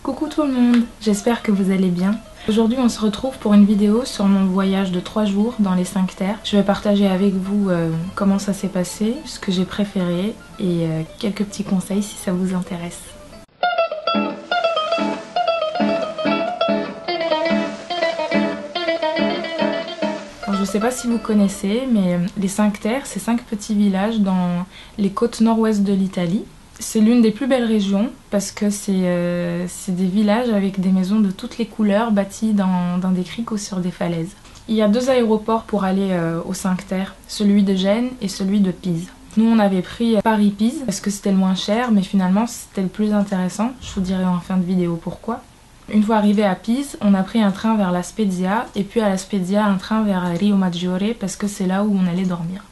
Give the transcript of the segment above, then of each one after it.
Coucou tout le monde, j'espère que vous allez bien. Aujourd'hui on se retrouve pour une vidéo sur mon voyage de 3 jours dans les 5 terres. Je vais partager avec vous comment ça s'est passé, ce que j'ai préféré et quelques petits conseils si ça vous intéresse. Je ne sais pas si vous connaissez, mais les 5 terres, c'est 5 petits villages dans les côtes nord-ouest de l'Italie. C'est l'une des plus belles régions parce que c'est des villages avec des maisons de toutes les couleurs bâties dans des criques ou sur des falaises. Il y a 2 aéroports pour aller aux 5 terres, celui de Gênes et celui de Pise. Nous on avait pris Paris-Pise parce que c'était le moins cher, mais finalement c'était le plus intéressant. Je vous dirai en fin de vidéo pourquoi. Une fois arrivé à Pise, on a pris un train vers La Spezia et puis à La Spezia un train vers Rio Maggiore parce que c'est là où on allait dormir.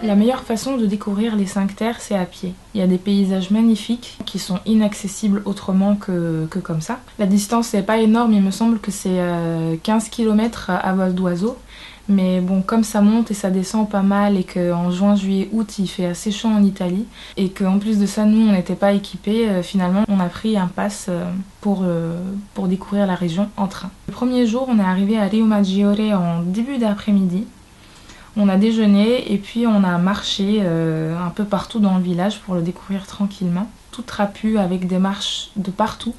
La meilleure façon de découvrir les 5 terres, c'est à pied. Il y a des paysages magnifiques qui sont inaccessibles autrement que comme ça. La distance n'est pas énorme, il me semble que c'est 15 km à vol d'oiseau. Mais bon, comme ça monte et ça descend pas mal et qu'en juin, juillet, août, il fait assez chaud en Italie et qu'en plus de ça, nous, on n'était pas équipés, finalement, on a pris un pass pour découvrir la région en train. Le premier jour, on est arrivé à Rio Maggiore en début d'après-midi. On a déjeuné et puis on a marché un peu partout dans le village pour le découvrir tranquillement. Tout trapu avec des marches de partout.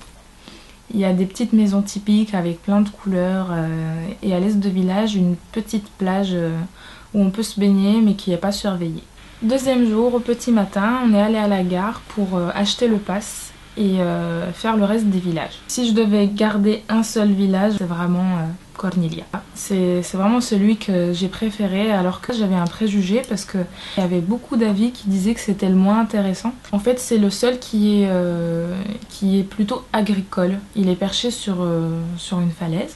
Il y a des petites maisons typiques avec plein de couleurs et à l'est du village une petite plage où on peut se baigner mais qui n'est pas surveillée. Deuxième jour, au petit matin, on est allé à la gare pour acheter le pass et faire le reste des villages. Si je devais garder un seul village, c'est vraiment Corniglia. C'est vraiment celui que j'ai préféré alors que j'avais un préjugé parce qu'il y avait beaucoup d'avis qui disaient que c'était le moins intéressant. En fait c'est le seul qui est plutôt agricole. Il est perché sur une falaise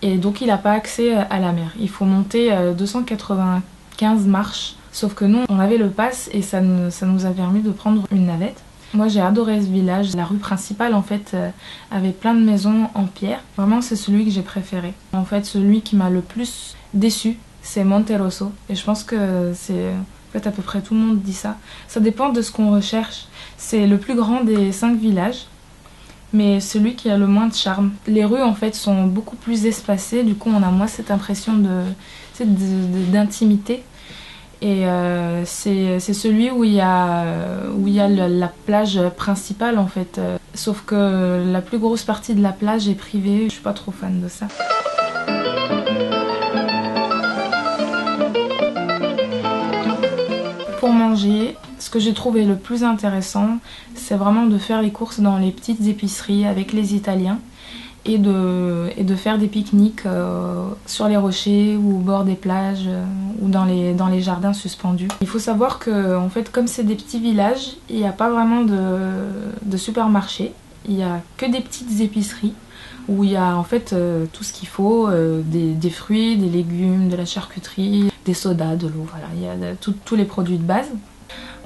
et donc il n'a pas accès à la mer. Il faut monter 295 marches. Sauf que nous on avait le pass et ça nous a permis de prendre une navette. Moi j'ai adoré ce village, la rue principale en fait avait plein de maisons en pierre. Vraiment c'est celui que j'ai préféré. En fait celui qui m'a le plus déçu c'est Monterosso et je pense que c'est en fait à peu près tout le monde dit ça. Ça dépend de ce qu'on recherche. C'est le plus grand des 5 villages mais celui qui a le moins de charme. Les rues en fait sont beaucoup plus espacées, du coup on a moins cette impression d'intimité. Et c'est celui où il y a la plage principale en fait. Sauf que la plus grosse partie de la plage est privée, je suis pas trop fan de ça. Pour manger, ce que j'ai trouvé le plus intéressant, c'est vraiment de faire les courses dans les petites épiceries avec les Italiens. Et de faire des pique-niques sur les rochers ou au bord des plages ou dans les jardins suspendus. Il faut savoir que en fait, comme c'est des petits villages, il n'y a pas vraiment de supermarché. Il n'y a que des petites épiceries où il y a en fait tout ce qu'il faut, des fruits, des légumes, de la charcuterie, des sodas, de l'eau, voilà, il y a tous les produits de base.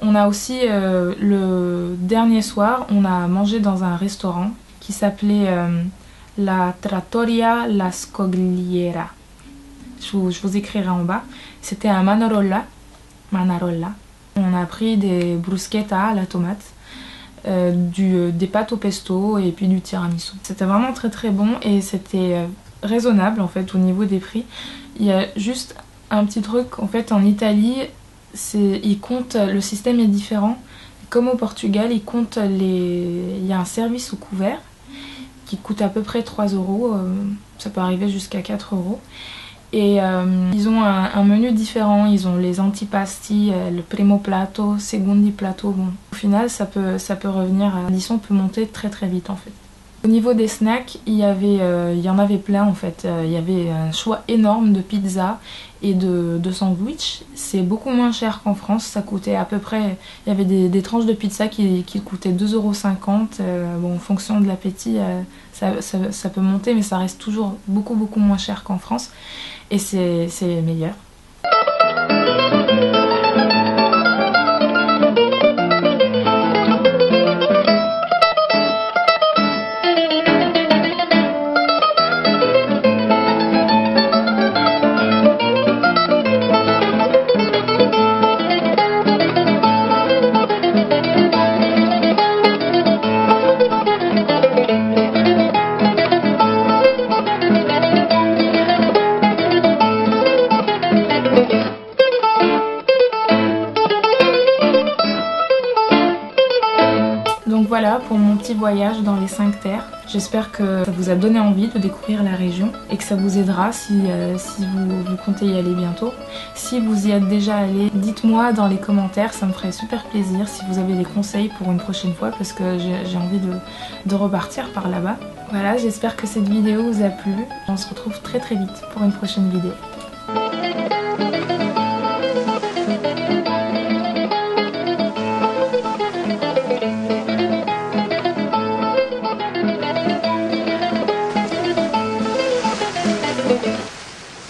On a aussi le dernier soir, on a mangé dans un restaurant qui s'appelait la Trattoria La Scogliera. Je vous écrirai en bas. C'était un Manarolla. On a pris des bruschetta à la tomate, des pâtes au pesto et puis du tiramisu. C'était vraiment très très bon et c'était raisonnable en fait au niveau des prix. Il y a juste un petit truc en fait en Italie, ils comptent, le système est différent. Comme au Portugal, il y a un service au couvert qui coûte à peu près 3 €, ça peut arriver jusqu'à 4 €. Et ils ont un menu différent, ils ont les antipasti, le primo plato, secondi plato. Bon, au final, ça peut revenir, l'addition peut monter très très vite en fait. Au niveau des snacks, il y en avait plein en fait. Il y avait un choix énorme de pizza et de sandwich. C'est beaucoup moins cher qu'en France. Ça coûtait à peu près... Il y avait des tranches de pizza qui coûtaient 2,50 €. Bon, en fonction de l'appétit, ça peut monter, mais ça reste toujours beaucoup moins cher qu'en France. Et c'est meilleur. voilà pour mon petit voyage dans les 5 terres. J'espère que ça vous a donné envie de découvrir la région et que ça vous aidera si vous comptez y aller bientôt. Si vous y êtes déjà allé, dites-moi dans les commentaires, ça me ferait super plaisir si vous avez des conseils pour une prochaine fois parce que j'ai envie de repartir par là-bas. Voilà, j'espère que cette vidéo vous a plu. On se retrouve très vite pour une prochaine vidéo.